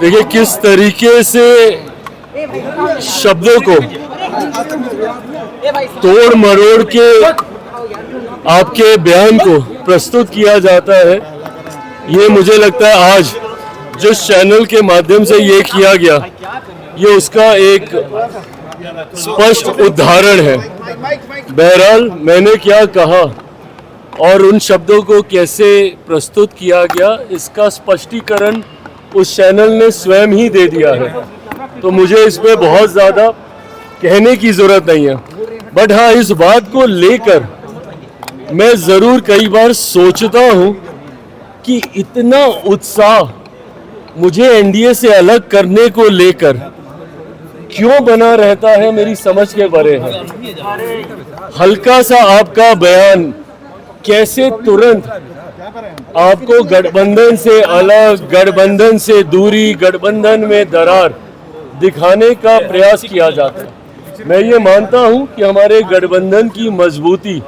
देखिए किस तरीके से शब्दों को तोड़ मरोड़ के आपके बयान को प्रस्तुत किया जाता है, ये मुझे लगता है आज जिस चैनल के माध्यम से ये किया गया, ये उसका एक स्पष्ट उदाहरण है। बहरहाल मैंने क्या कहा और उन शब्दों को कैसे प्रस्तुत किया गया, इसका स्पष्टीकरण उस चैनल ने स्वयं ही दे दिया है, तो मुझे इस पे बहुत ज़्यादा कहने की ज़रूरत नहीं है। बट हाँ, इस बात को लेकर मैं ज़रूर कई बार सोचता हूँ कि इतना उत्साह मुझे एनडीए से अलग करने को लेकर क्यों बना रहता है, मेरी समझ के परे है। हल्का सा आपका बयान कैसे तुरंत आपको गठबंधन से अलग, गठबंधन से दूरी, गठबंधन में दरार दिखाने का प्रयास किया जाता है। मैं ये मानता हूं कि हमारे गठबंधन की मजबूती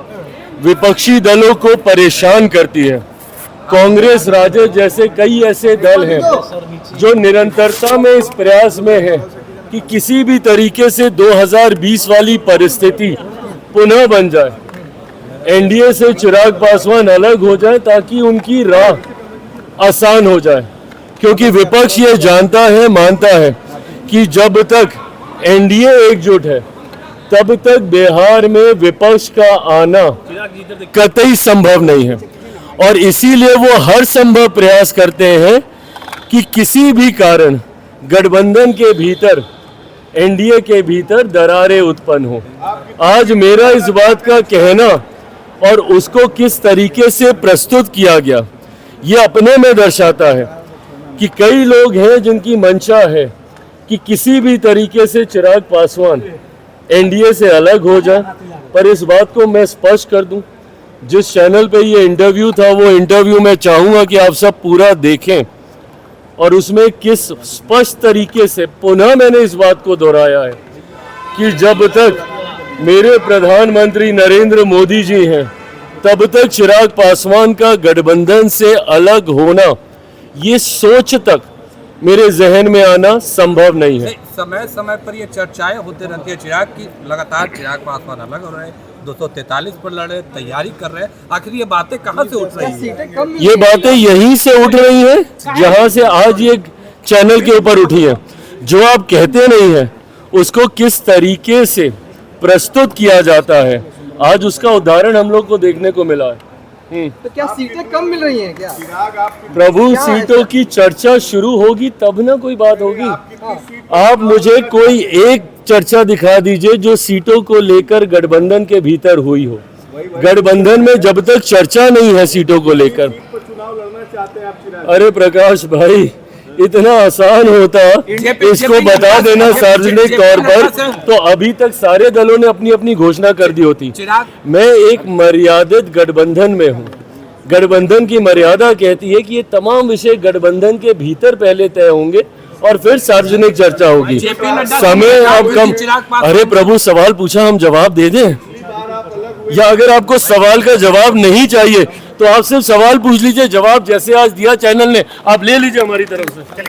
विपक्षी दलों को परेशान करती है। कांग्रेस, राजद जैसे कई ऐसे दल हैं जो निरंतरता में इस प्रयास में है कि किसी भी तरीके से 2020 वाली परिस्थिति पुनः बन जाए, एनडीए से चिराग पासवान अलग हो जाए ताकि उनकी राह आसान हो जाए। क्योंकि विपक्ष ये जानता है, मानता है कि जब तक एनडीए एकजुट है तब तक बिहार में विपक्ष का आना कतई संभव नहीं है, और इसीलिए वो हर संभव प्रयास करते हैं कि किसी भी कारण गठबंधन के भीतर, एनडीए के भीतर दरारें उत्पन्न हो। आज मेरा इस बात का कहना और उसको किस तरीके से प्रस्तुत किया गया, ये अपने में दर्शाता है कि कई लोग हैं जिनकी मंशा है कि किसी भी तरीके से चिराग पासवान एनडीए से अलग हो जाए। पर इस बात को मैं स्पष्ट कर दूं, जिस चैनल पे ये इंटरव्यू था, वो इंटरव्यू मैं चाहूँगा कि आप सब पूरा देखें, और उसमें किस स्पष्ट तरीके से पुनः मैंने इस बात को दोहराया है कि जब तक मेरे प्रधानमंत्री नरेंद्र मोदी जी हैं तब तक चिराग पासवान का गठबंधन से अलग होना, ये सोच तक मेरे जहन में आना संभव नहीं है। समय समय पर ये चर्चाएं होते रहती है चिराग की, लगातार चिराग पासवान अलग हो रहे हैं, 243 पर लड़े, तैयारी कर रहे हैं। आखिर ये बातें कहाँ से उठ रही हैं? ये बातें यहीं से उठ रही हैं जहाँ से आज ये चैनल के ऊपर उठी है। जो आप कहते नहीं है उसको किस तरीके से प्रस्तुत किया जाता है, आज उसका उदाहरण हम लोग को देखने को मिला है। तो क्या सीटें कम मिल रही हैं क्या? प्रभु, सीटों की चर्चा शुरू होगी तब ना कोई बात होगी। आप मुझे कोई एक चर्चा दिखा दीजिए जो सीटों को लेकर गठबंधन के भीतर हुई हो। गठबंधन में जब तक चर्चा नहीं है सीटों को लेकर, अरे प्रकाश भाई, इतना आसान होता इसको बता देना सार्वजनिक तौर पर, तो अभी तक सारे दलों ने अपनी अपनी घोषणा कर दी होती। मैं एक मर्यादित गठबंधन में हूँ। गठबंधन की मर्यादा कहती है कि ये तमाम विषय गठबंधन के भीतर पहले तय होंगे और फिर सार्वजनिक चर्चा होगी। समय अब कम। अरे प्रभु, सवाल पूछा, हम जवाब दे दें, या अगर आपको सवाल का जवाब नहीं चाहिए तो आप सिर्फ सवाल पूछ लीजिए, जवाब जैसे आज दिया चैनल ने आप ले लीजिए हमारी तरफ से।